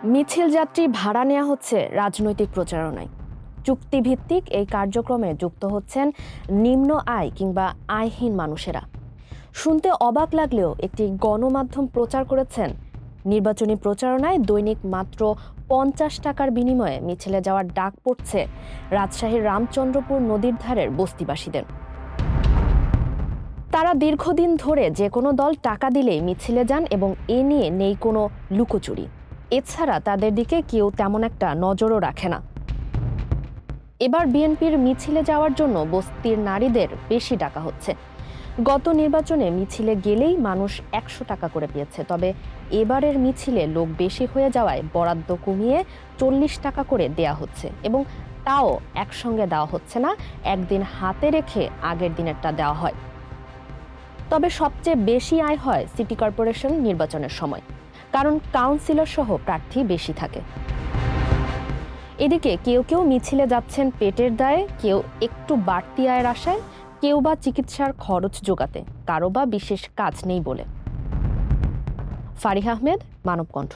মিছিল যাত্রী ভাড়া নেওয়া হচ্ছে রাজনৈতিক প্রচারণায়। চুক্তিভিত্তিক এই কার্যক্রমে যুক্ত হচ্ছেন নিম্ন আয় কিংবা আয়হীন মানুষেরা। শুনতে অবাক লাগলেও একটি গণমাধ্যম প্রচার করেছেন নির্বাচনী প্রচারণায় দৈনিক মাত্র 50 টাকার বিনিময়ে মিছিলে যাওয়ার ডাক পড়ছে রাজশাহীর রামচন্দ্রপুর নদীর ধারের বস্তিবাসীদের। তারা দীর্ঘদিন ধরে যে কোনো দল টাকা দিলেই মিছিলে যান এবং এ নিয়ে নেই কোনো লুকোচুরি। এছাড়া তাদের দিকে কেউ তেমন একটা নজরও রাখে না। এবার বিএনপির মিছিলে যাওয়ার জন্য বস্তির নারীদের বেশি ডাকা হচ্ছে। গত নির্বাচনে মিছিলে গেলেই মানুষ 100 টাকা করে পেয়েছে, তবে এবারের মিছিলে লোক বেশি হয়ে যাওয়ায় বরাদ্দ কমিয়ে 40 টাকা করে দেয়া হচ্ছে এবং তাও একসঙ্গে দেওয়া হচ্ছে না, একদিন হাতে রেখে আগের দিনেরটা দেওয়া হয়। তবে সবচেয়ে বেশি আয় হয় সিটি কর্পোরেশন নির্বাচনের সময়, কারণ কাউন্সিলর সহ প্রার্থী বেশি থাকে। এদিকে কেউ কেউ মিছিলে যাচ্ছেন পেটের দায়ে, কেউ একটু বাড়তি আয়ের আশায়, কেউ বা চিকিৎসার খরচ জোগাতে, কারো বা বিশেষ কাজ নেই বলে। ফারিহা আহমেদ, মানবকণ্ঠ।